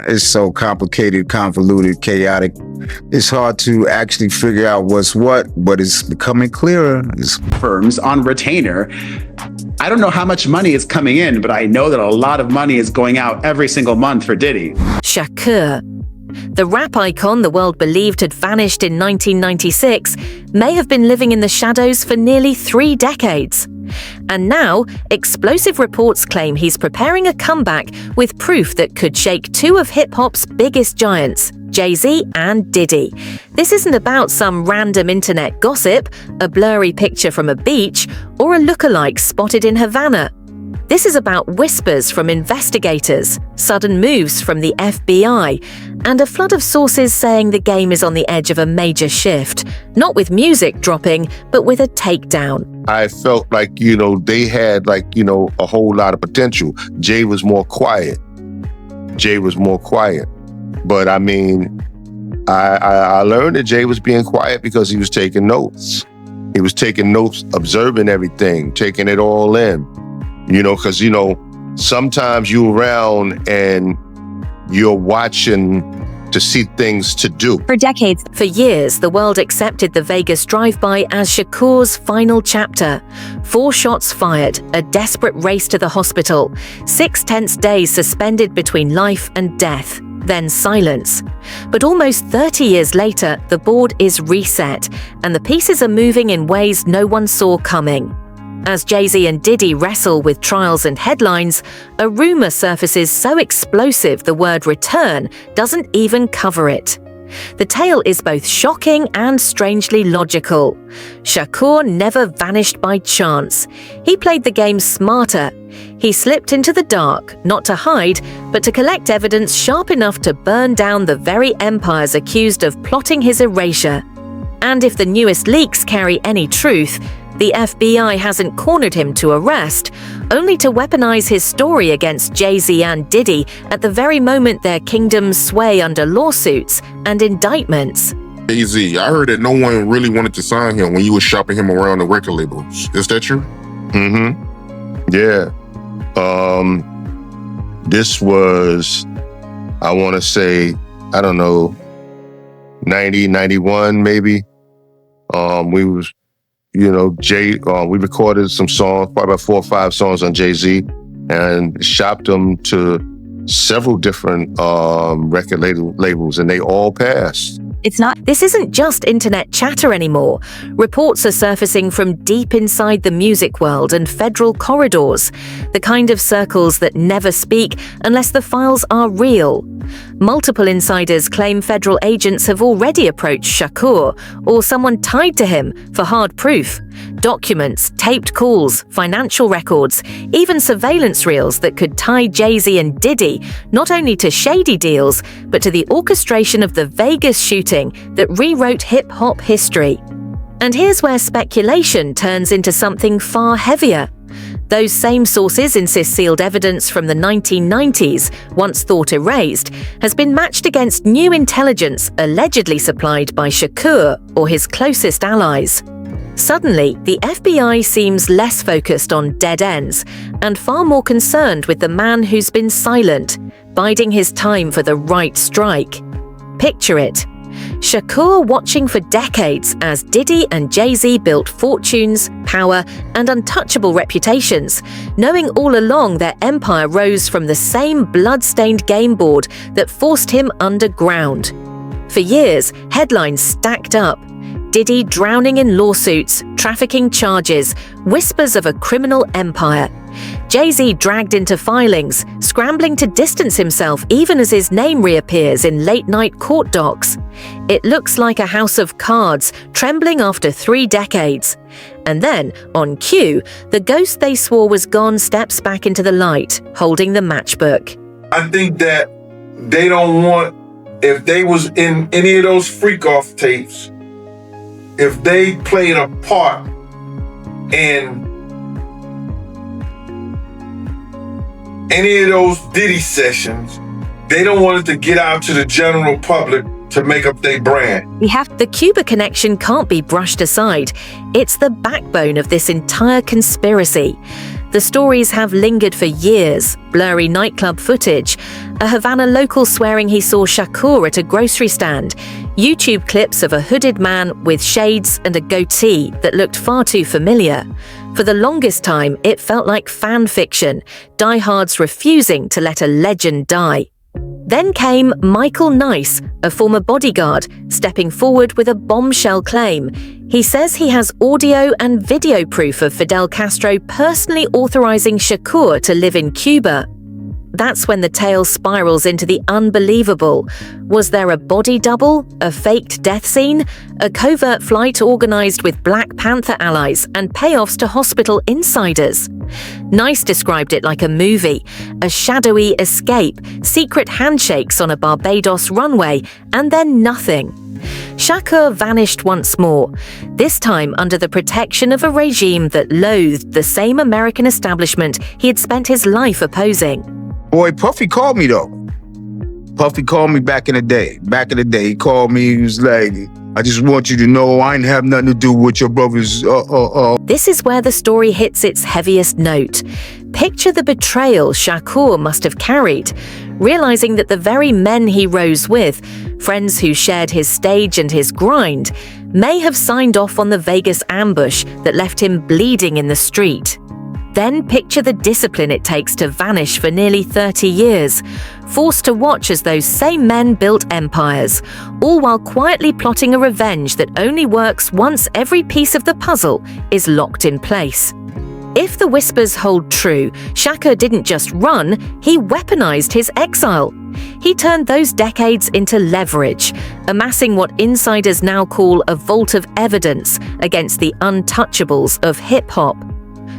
It's so complicated, convoluted, chaotic. It's hard to actually figure out what's what, but it's becoming clearer. Firms on retainer. I don't know how much money is coming in, but I know that a lot of money is going out every single month for Diddy. Shakur. The rap icon the world believed had vanished in 1996 may have been living in the shadows for nearly 3 decades. And now, explosive reports claim he's preparing a comeback with proof that could shake 2 of hip-hop's biggest giants, Jay-Z and Diddy. This isn't about some random internet gossip, a blurry picture from a beach, or a lookalike spotted in Havana. This is about whispers from investigators, sudden moves from the FBI, and a flood of sources saying the game is on the edge of a major shift, not with music dropping, but with a takedown. I felt like, they had a whole lot of potential. Jay was more quiet. But I mean, I learned that Jay was being quiet because he was taking notes. He was taking notes, observing everything, taking it all in. Because, sometimes you're around and you're watching to see things to do. For years, the world accepted the Vegas drive-by as Shakur's final chapter. 4 shots fired, a desperate race to the hospital, 6 tense days suspended between life and death, then silence. But almost 30 years later, the board is reset, and the pieces are moving in ways no one saw coming. As Jay-Z and Diddy wrestle with trials and headlines, a rumor surfaces so explosive the word return doesn't even cover it. The tale is both shocking and strangely logical. Shakur never vanished by chance. He played the game smarter. He slipped into the dark, not to hide, but to collect evidence sharp enough to burn down the very empires accused of plotting his erasure. And if the newest leaks carry any truth, the FBI hasn't cornered him to arrest, only to weaponize his story against Jay-Z and Diddy at the very moment their kingdoms sway under lawsuits and indictments. Jay-Z, I heard that no one really wanted to sign him when you were shopping him around the record labels. Is that true? Yeah. This was, I want to say, 90, 91 maybe. We recorded some songs, probably about 4 or 5 songs on Jay-Z, and shopped them to several different record labels, and they all passed. This isn't just internet chatter anymore. Reports are surfacing from deep inside the music world and federal corridors, the kind of circles that never speak unless the files are real. Multiple insiders claim federal agents have already approached Shakur or someone tied to him for hard proof. Documents, taped calls, financial records, even surveillance reels that could tie Jay-Z and Diddy not only to shady deals, but to the orchestration of the Vegas shooting that rewrote hip-hop history. And here's where speculation turns into something far heavier. Those same sources insist sealed evidence from the 1990s, once thought erased, has been matched against new intelligence allegedly supplied by Shakur or his closest allies. Suddenly, the FBI seems less focused on dead ends and far more concerned with the man who's been silent, biding his time for the right strike. Picture it. Shakur watching for decades as Diddy and Jay-Z built fortunes, power, and untouchable reputations, knowing all along their empire rose from the same blood-stained game board that forced him underground. For years, headlines stacked up. Diddy drowning in lawsuits, trafficking charges, whispers of a criminal empire. Jay-Z dragged into filings, scrambling to distance himself even as his name reappears in late-night court docs. It looks like a house of cards, trembling after 3 decades. And then, on cue, the ghost they swore was gone steps back into the light, holding the matchbook. I think that they don't want, if they was in any of those freak-off tapes, if they played a part in any of those Diddy sessions, they don't want it to get out to the general public to make up their brand. The Cuba connection can't be brushed aside. It's the backbone of this entire conspiracy. The stories have lingered for years: blurry nightclub footage, a Havana local swearing he saw Shakur at a grocery stand, YouTube clips of a hooded man with shades and a goatee that looked far too familiar. For the longest time, it felt like fan fiction, diehards refusing to let a legend die. Then came Michael Nice, a former bodyguard, stepping forward with a bombshell claim. He says he has audio and video proof of Fidel Castro personally authorizing Shakur to live in Cuba. That's when the tale spirals into the unbelievable. Was there a body double, a faked death scene, a covert flight organized with Black Panther allies, and payoffs to hospital insiders? Nice described it like a movie, a shadowy escape, secret handshakes on a Barbados runway, and then nothing. Shakur vanished once more, this time under the protection of a regime that loathed the same American establishment he had spent his life opposing. Boy, Puffy called me though. Puffy called me back in the day. He called me, he was like, I just want you to know I ain't have nothing to do with your brother's, This is where the story hits its heaviest note. Picture the betrayal Shakur must have carried, realizing that the very men he rose with, friends who shared his stage and his grind, may have signed off on the Vegas ambush that left him bleeding in the street. Then picture the discipline it takes to vanish for nearly 30 years, forced to watch as those same men built empires, all while quietly plotting a revenge that only works once every piece of the puzzle is locked in place. If the whispers hold true, Shakur didn't just run, he weaponized his exile. He turned those decades into leverage, amassing what insiders now call a vault of evidence against the untouchables of hip-hop.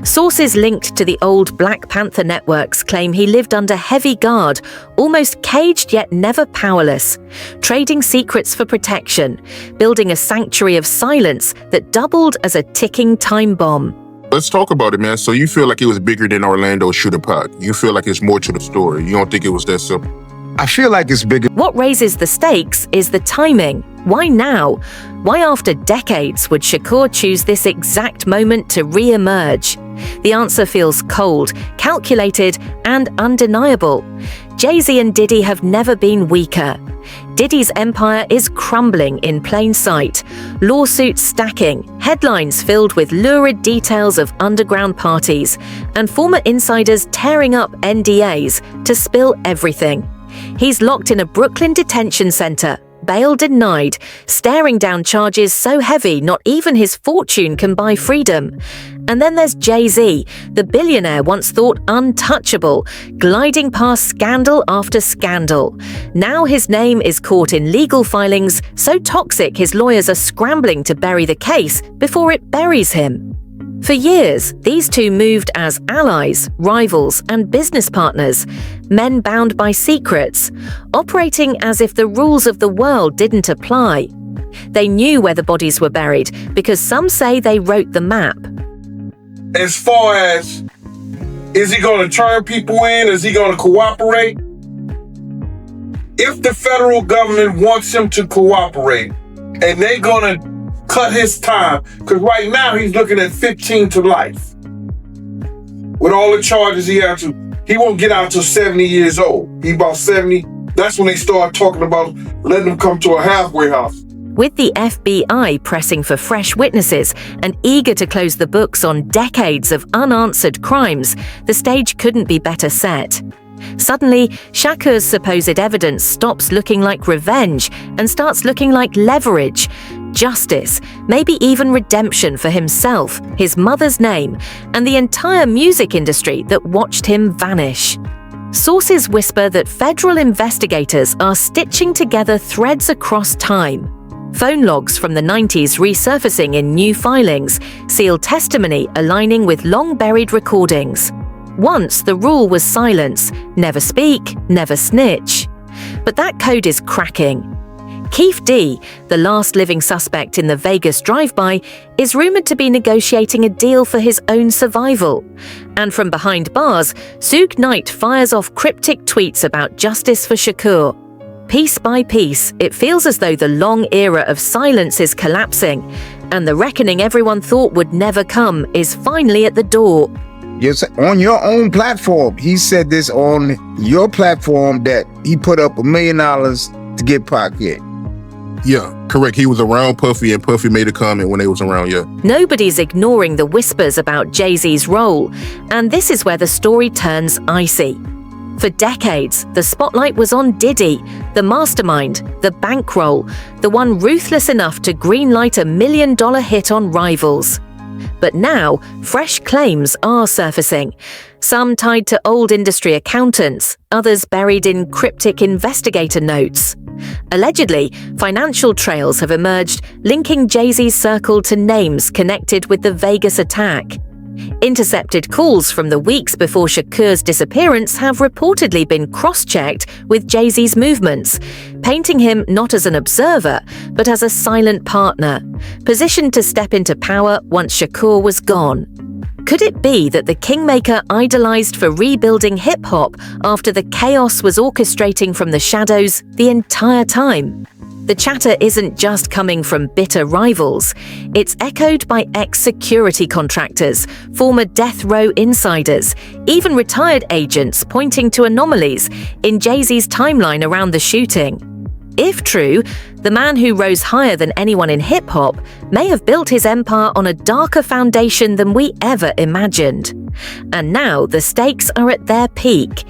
Sources linked to the old Black Panther networks claim he lived under heavy guard, almost caged yet never powerless, trading secrets for protection, building a sanctuary of silence that doubled as a ticking time bomb. Let's talk about it, man. So you feel like it was bigger than Orlando Shooter Pac. You feel like it's more to the story. You don't think it was that simple? I feel like it's bigger. What raises the stakes is the timing. Why now? Why after decades would Shakur choose this exact moment to re-emerge? The answer feels cold, calculated, and undeniable. Jay-Z and Diddy have never been weaker. Diddy's empire is crumbling in plain sight, lawsuits stacking, headlines filled with lurid details of underground parties, and former insiders tearing up NDAs to spill everything. He's locked in a Brooklyn detention center, bail denied, staring down charges so heavy not even his fortune can buy freedom. And then there's Jay-Z, the billionaire once thought untouchable, gliding past scandal after scandal. Now his name is caught in legal filings so toxic his lawyers are scrambling to bury the case before it buries him. For years, these two moved as allies, rivals, and business partners, men bound by secrets, operating as if the rules of the world didn't apply. They knew where the bodies were buried because some say they wrote the map. As far as, is he going to turn people in? Is he going to cooperate? If the federal government wants him to cooperate and they're going to cut his time, because right now he's looking at 15 to life. With all the charges he had to, he won't get out till 70 years old. He about 70. That's when they start talking about letting him come to a halfway house. With the FBI pressing for fresh witnesses and eager to close the books on decades of unanswered crimes, the stage couldn't be better set. Suddenly, Shakur's supposed evidence stops looking like revenge and starts looking like leverage, justice, maybe even redemption for himself, his mother's name, and the entire music industry that watched him vanish. Sources whisper that federal investigators are stitching together threads across time. Phone logs from the 90s resurfacing in new filings, sealed testimony aligning with long-buried recordings. Once the rule was silence, never speak, never snitch. But that code is cracking. Keith D, the last living suspect in the Vegas drive-by, is rumored to be negotiating a deal for his own survival. And from behind bars, Suge Knight fires off cryptic tweets about justice for Shakur. Piece by piece, it feels as though the long era of silence is collapsing, and the reckoning everyone thought would never come is finally at the door. Yes, on your own platform. He said this on your platform that he put up $1 million to get Pac in. Yeah, correct. He was around Puffy, and Puffy made a comment when they was around, yeah. Nobody's ignoring the whispers about Jay-Z's role, and this is where the story turns icy. For decades, the spotlight was on Diddy, the mastermind, the bankroll, the one ruthless enough to greenlight $1 million hit on Rivals. But now, fresh claims are surfacing, some tied to old industry accountants, others buried in cryptic investigator notes. Allegedly, financial trails have emerged linking Jay-Z's circle to names connected with the Vegas attack. Intercepted calls from the weeks before Shakur's disappearance have reportedly been cross-checked with Jay-Z's movements, painting him not as an observer, but as a silent partner, positioned to step into power once Shakur was gone. Could it be that the kingmaker idolized for rebuilding hip-hop after the chaos was orchestrating from the shadows the entire time? The chatter isn't just coming from bitter rivals. It's echoed by ex-security contractors, former death row insiders, even retired agents pointing to anomalies in Jay-Z's timeline around the shooting. If true, the man who rose higher than anyone in hip-hop may have built his empire on a darker foundation than we ever imagined. And now the stakes are at their peak.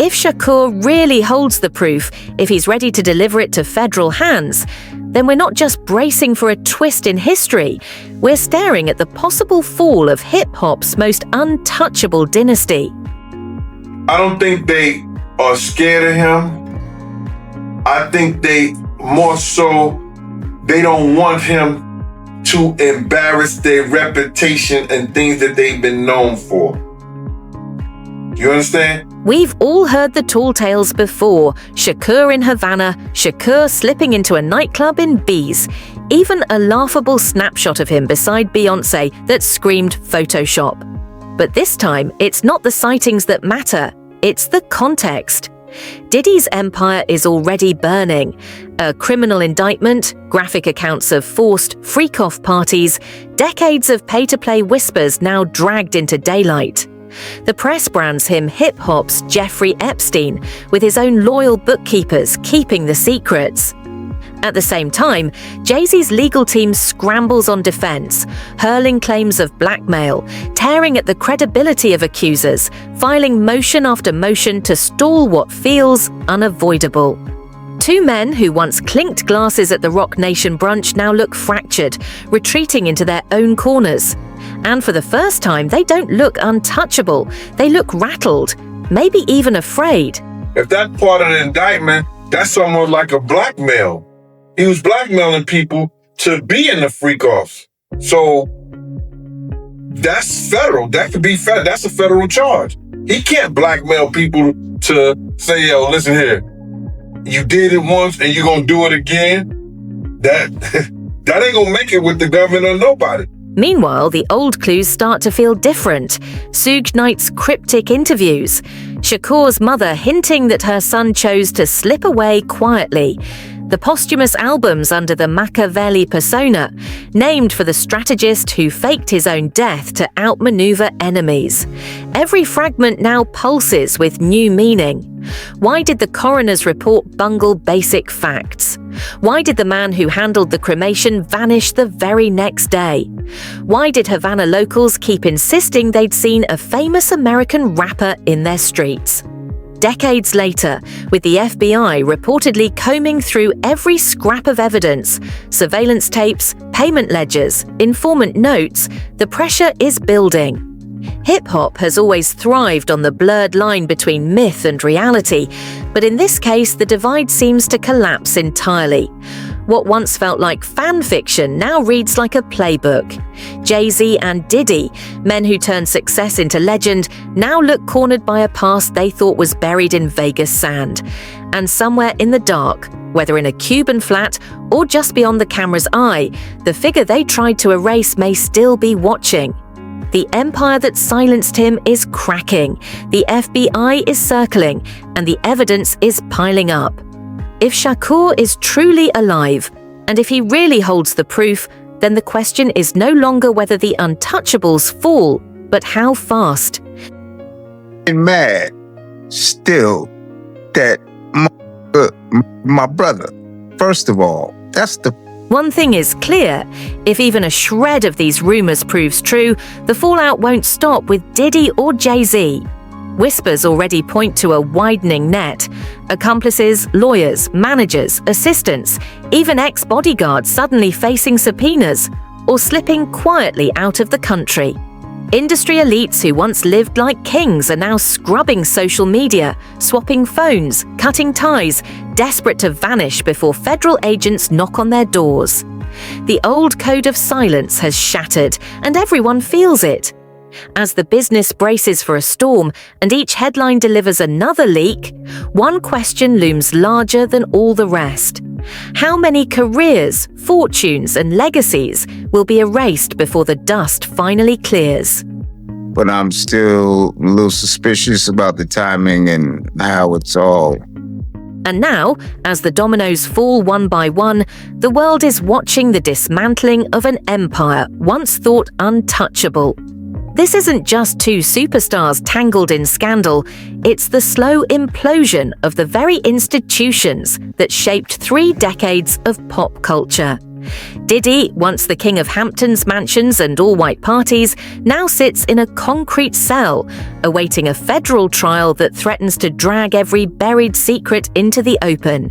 If Shakur really holds the proof, if he's ready to deliver it to federal hands, then we're not just bracing for a twist in history, we're staring at the possible fall of hip-hop's most untouchable dynasty. I don't think they are scared of him. I think they more so, they don't want him to embarrass their reputation and things that they've been known for. You understand? We've all heard the tall tales before. Shakur in Havana, Shakur slipping into a nightclub in B's, even a laughable snapshot of him beside Beyoncé that screamed Photoshop. But this time, it's not the sightings that matter, it's the context. Diddy's empire is already burning. A criminal indictment, graphic accounts of forced freak-off parties, decades of pay-to-play whispers now dragged into daylight. The press brands him hip-hop's Jeffrey Epstein, with his own loyal bookkeepers keeping the secrets. At the same time, Jay-Z's legal team scrambles on defense, hurling claims of blackmail, tearing at the credibility of accusers, filing motion after motion to stall what feels unavoidable. Two men who once clinked glasses at the Rock Nation brunch now look fractured, retreating into their own corners. And for the first time, they don't look untouchable. They look rattled, maybe even afraid. If that's part of the indictment, that's almost like a blackmail. He was blackmailing people to be in the freak-offs. So that's federal. That could be federal. That's a federal charge. He can't blackmail people to say, yo, listen here, you did it once and you're going to do it again. That ain't going to make it with the government or nobody. Meanwhile, the old clues start to feel different. Suge Knight's cryptic interviews, Shakur's mother hinting that her son chose to slip away quietly, the posthumous albums under the Machiavelli persona, named for the strategist who faked his own death to outmaneuver enemies. Every fragment now pulses with new meaning. Why did the coroner's report bungle basic facts? Why did the man who handled the cremation vanish the very next day? Why did Havana locals keep insisting they'd seen a famous American rapper in their streets? Decades later, with the FBI reportedly combing through every scrap of evidence, surveillance tapes, payment ledgers, informant notes, the pressure is building. Hip-hop has always thrived on the blurred line between myth and reality, but in this case, the divide seems to collapse entirely. What once felt like fan fiction now reads like a playbook. Jay-Z and Diddy, men who turned success into legend, now look cornered by a past they thought was buried in Vegas sand. And somewhere in the dark, whether in a Cuban flat or just beyond the camera's eye, the figure they tried to erase may still be watching. The empire that silenced him is cracking, the FBI is circling, and the evidence is piling up. If Shakur is truly alive, and if he really holds the proof, then the question is no longer whether the untouchables fall, But how fast? And mad still that my brother, first of all, that's the One thing is clear. If even a shred of these rumors proves true, the fallout won't stop with Diddy or Jay-Z. Whispers already point to a widening net. Accomplices, lawyers, managers, assistants, even ex-bodyguards suddenly facing subpoenas or slipping quietly out of the country. Industry elites who once lived like kings are now scrubbing social media, swapping phones, cutting ties, desperate to vanish before federal agents knock on their doors. The old code of silence has shattered, and everyone feels it. As the business braces for a storm and each headline delivers another leak, one question looms larger than all the rest. How many careers, fortunes, and legacies will be erased before the dust finally clears? but I'm still a little suspicious about the timing and how it's all. And now, as the dominoes fall one by one, the world is watching the dismantling of an empire once thought untouchable. This isn't just two superstars tangled in scandal, it's the slow implosion of the very institutions that shaped 3 decades of pop culture. Diddy, once the king of Hamptons mansions and all-white parties, now sits in a concrete cell, awaiting a federal trial that threatens to drag every buried secret into the open.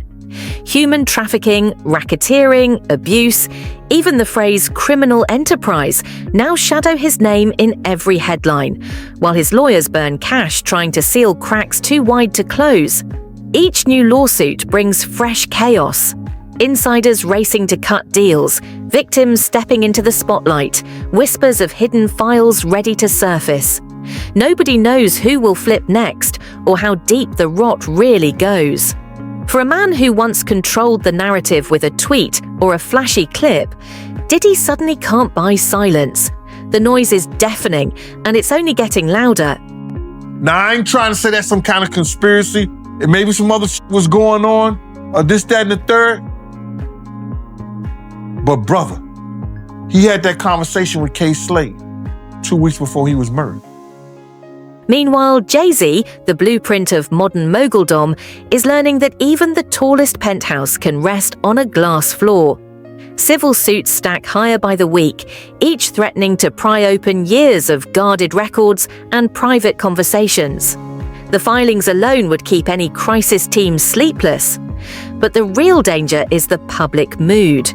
Human trafficking, racketeering, abuse, even the phrase criminal enterprise now shadow his name in every headline, while his lawyers burn cash trying to seal cracks too wide to close. Each new lawsuit brings fresh chaos. Insiders racing to cut deals, victims stepping into the spotlight, whispers of hidden files ready to surface. Nobody knows who will flip next or how deep the rot really goes. For a man who once controlled the narrative with a tweet or a flashy clip, Diddy suddenly can't buy silence. The noise is deafening, and it's only getting louder. Now, I ain't trying to say that's some kind of conspiracy, and maybe some other shit was going on, or this, that, and the third. But brother, he had that conversation with K. Slade 2 weeks before he was murdered. Meanwhile, Jay-Z, the blueprint of modern moguldom, is learning that even the tallest penthouse can rest on a glass floor. Civil suits stack higher by the week, each threatening to pry open years of guarded records and private conversations. The filings alone would keep any crisis team sleepless. But the real danger is the public mood.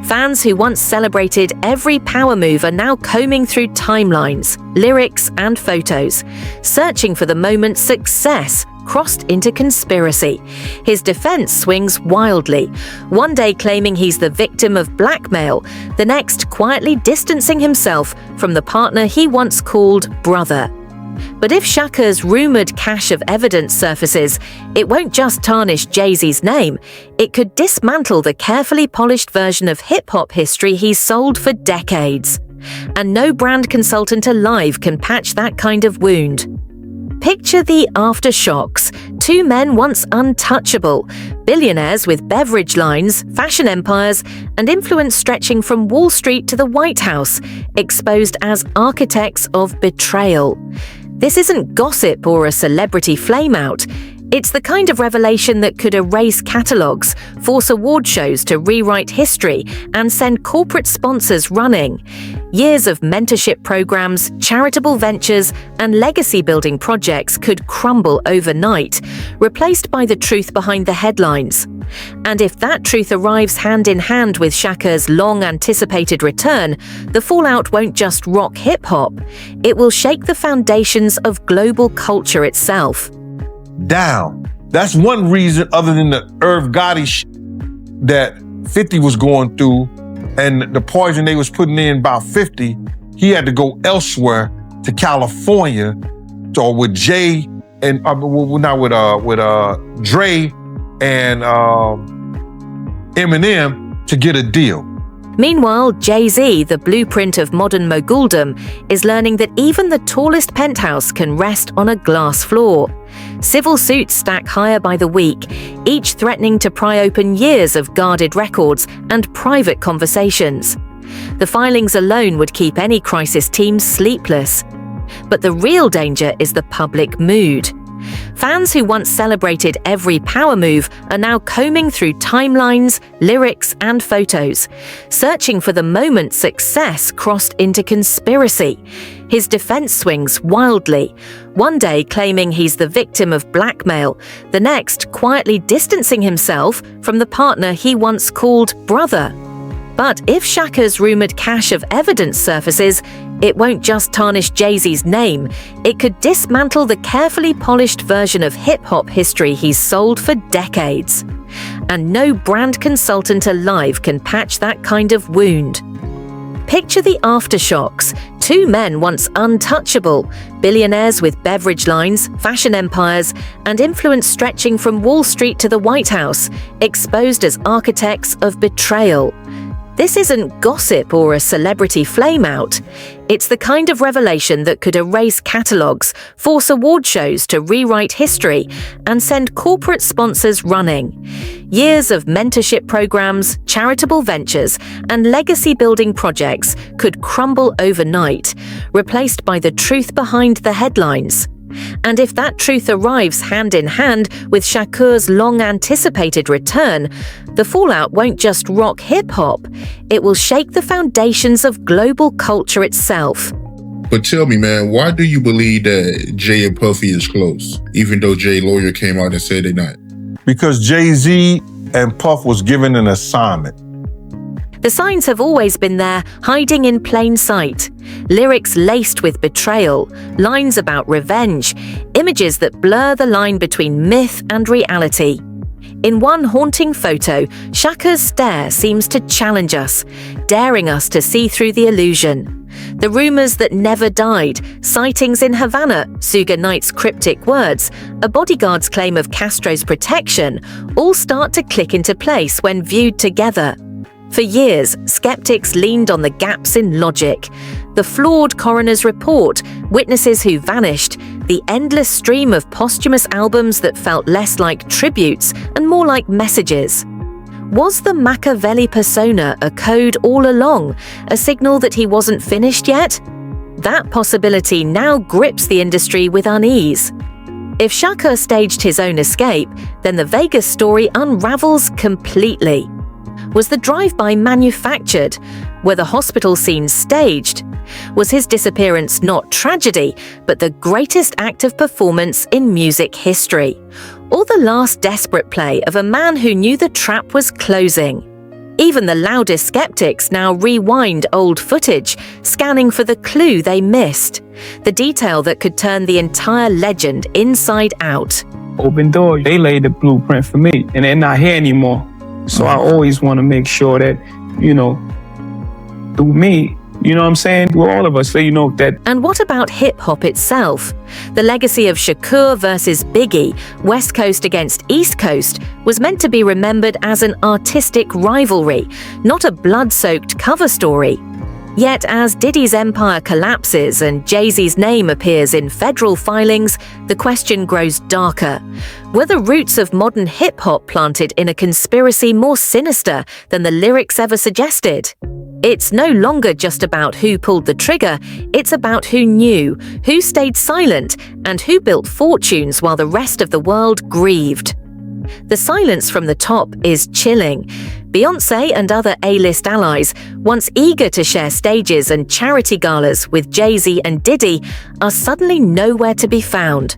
Fans who once celebrated every power move are now combing through timelines, lyrics, and photos, searching for the moment success crossed into conspiracy. His defense swings wildly, one day claiming he's the victim of blackmail, the next quietly distancing himself from the partner he once called brother. But if Shakur's rumored cache of evidence surfaces, it won't just tarnish Jay-Z's name, it could dismantle the carefully polished version of hip-hop history he's sold for decades. And no brand consultant alive can patch that kind of wound. Picture the aftershocks. 2 men once untouchable, billionaires with beverage lines, fashion empires, and influence stretching from Wall Street to the White House, exposed as architects of betrayal. This isn't gossip or a celebrity flameout. It's the kind of revelation that could erase catalogs, force award shows to rewrite history, and send corporate sponsors running. Years of mentorship programs, charitable ventures, and legacy-building projects could crumble overnight, replaced by the truth behind the headlines. And if that truth arrives hand in hand with Shakur's long-anticipated return, the fallout won't just rock hip-hop. It will shake the foundations of global culture itself. Down. That's one reason, other than the Irv Gotti shit that 50 was going through and the poison they was putting in about 50, he had to go elsewhere to California, or with Jay and not with Dre and Eminem to get a deal. Meanwhile, Jay-Z, the blueprint of modern moguldom, is learning that even the tallest penthouse can rest on a glass floor. Civil suits stack higher by the week, each threatening to pry open years of guarded records and private conversations. The filings alone would keep any crisis team sleepless. But the real danger is the public mood. Fans who once celebrated every power move are now combing through timelines, lyrics, and photos, searching for the moment success crossed into conspiracy. His defense swings wildly, one day claiming he's the victim of blackmail, the next quietly distancing himself from the partner he once called brother. But if Shakur's rumored cache of evidence surfaces, it won't just tarnish Jay-Z's name, it could dismantle the carefully polished version of hip-hop history he's sold for decades. And no brand consultant alive can patch that kind of wound. Picture the aftershocks. Two men once untouchable, billionaires with beverage lines, fashion empires, and influence stretching from Wall Street to the White House, exposed as architects of betrayal. This isn't gossip or a celebrity flameout. It's the kind of revelation that could erase catalogues, force award shows to rewrite history, and send corporate sponsors running. Years of mentorship programs, charitable ventures, and legacy-building projects could crumble overnight, replaced by the truth behind the headlines. And if that truth arrives hand in hand with Shakur's long-anticipated return, the fallout won't just rock hip-hop, it will shake the foundations of global culture itself. But tell me, man, why do you believe that Jay and Puffy is close, even though Jay's lawyer came out and said they're not? Because Jay-Z and Puff was given an assignment. The signs have always been there, hiding in plain sight. Lyrics laced with betrayal, lines about revenge, images that blur the line between myth and reality. In one haunting photo, Shakur's stare seems to challenge us, daring us to see through the illusion. The rumors that never died, sightings in Havana, Suge Knight's cryptic words, a bodyguard's claim of Castro's protection, all start to click into place when viewed together. For years, skeptics leaned on the gaps in logic. The flawed coroner's report, witnesses who vanished, the endless stream of posthumous albums that felt less like tributes and more like messages. Was the Machiavelli persona a code all along, a signal that he wasn't finished yet? That possibility now grips the industry with unease. If Shakur staged his own escape, then the Vegas story unravels completely. Was the drive-by manufactured? Were the hospital scenes staged? Was his disappearance not tragedy, but the greatest act of performance in music history? Or the last desperate play of a man who knew the trap was closing? Even the loudest skeptics now rewind old footage, scanning for the clue they missed, the detail that could turn the entire legend inside out. Open doors, they laid the blueprint for me, and they're not here anymore. So I always want to make sure that, through me, you know what I'm saying? Through all of us, so that. And what about hip-hop itself? The legacy of Shakur versus Biggie, West Coast against East Coast, was meant to be remembered as an artistic rivalry, not a blood-soaked cover story. Yet as Diddy's empire collapses and Jay-Z's name appears in federal filings, the question grows darker. Were the roots of modern hip-hop planted in a conspiracy more sinister than the lyrics ever suggested? It's no longer just about who pulled the trigger, it's about who knew, who stayed silent, and who built fortunes while the rest of the world grieved. The silence from the top is chilling. Beyoncé and other A-list allies, once eager to share stages and charity galas with Jay-Z and Diddy, are suddenly nowhere to be found.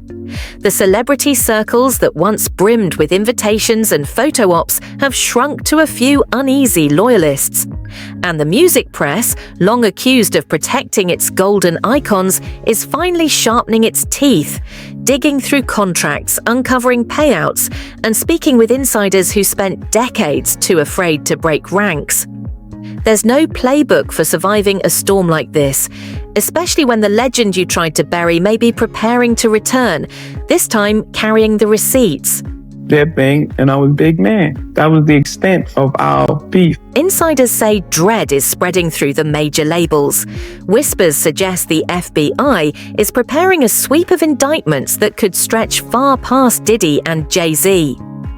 The celebrity circles that once brimmed with invitations and photo ops have shrunk to a few uneasy loyalists. And the music press, long accused of protecting its golden icons, is finally sharpening its teeth, digging through contracts, uncovering payouts, and speaking with insiders who spent decades too afraid to break ranks. There's no playbook for surviving a storm like this, especially when the legend you tried to bury may be preparing to return, this time carrying the receipts. They're bang, and I was big man. That was the extent of our beef. Insiders say dread is spreading through the major labels. Whispers suggest the FBI is preparing a sweep of indictments that could stretch far past Diddy and Jay-Z.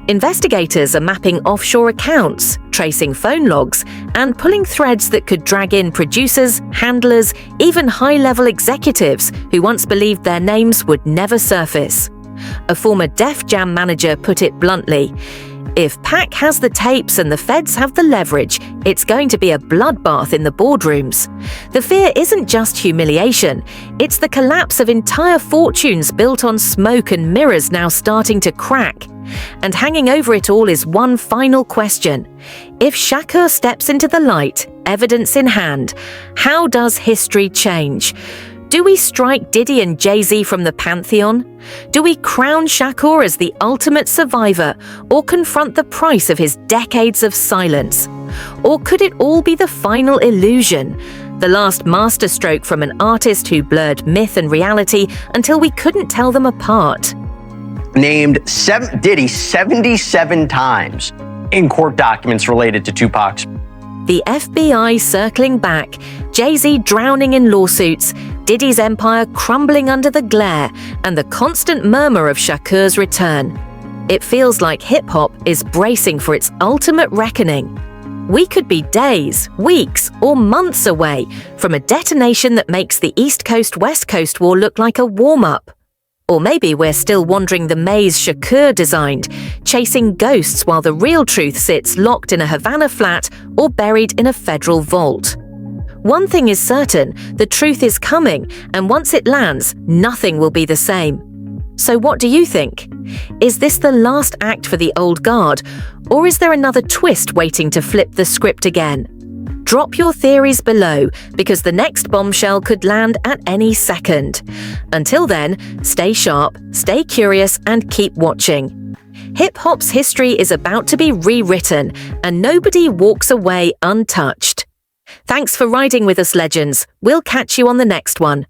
Investigators are mapping offshore accounts, tracing phone logs, and pulling threads that could drag in producers, handlers, even high-level executives who once believed their names would never surface. A former Def Jam manager put it bluntly, "If Pac has the tapes and the feds have the leverage, it's going to be a bloodbath in the boardrooms." The fear isn't just humiliation, it's the collapse of entire fortunes built on smoke and mirrors now starting to crack. And hanging over it all is one final question. If Shakur steps into the light, evidence in hand, how does history change? Do we strike Diddy and Jay-Z from the pantheon? Do we crown Shakur as the ultimate survivor or confront the price of his decades of silence? Or could it all be the final illusion? The last masterstroke from an artist who blurred myth and reality until we couldn't tell them apart. Named Diddy 77 times in court documents related to Tupac's. The FBI circling back, Jay-Z drowning in lawsuits, Diddy's empire crumbling under the glare, and the constant murmur of Shakur's return. It feels like hip-hop is bracing for its ultimate reckoning. We could be days, weeks, or months away from a detonation that makes the East Coast-West Coast war look like a warm-up. Or maybe we're still wandering the maze Shakur designed, chasing ghosts while the real truth sits locked in a Havana flat or buried in a federal vault. One thing is certain, the truth is coming, and once it lands, nothing will be the same. So what do you think? Is this the last act for the old guard, or is there another twist waiting to flip the script again? Drop your theories below, because the next bombshell could land at any second. Until then, stay sharp, stay curious, and keep watching. Hip-hop's history is about to be rewritten, and nobody walks away untouched. Thanks for riding with us, legends. We'll catch you on the next one.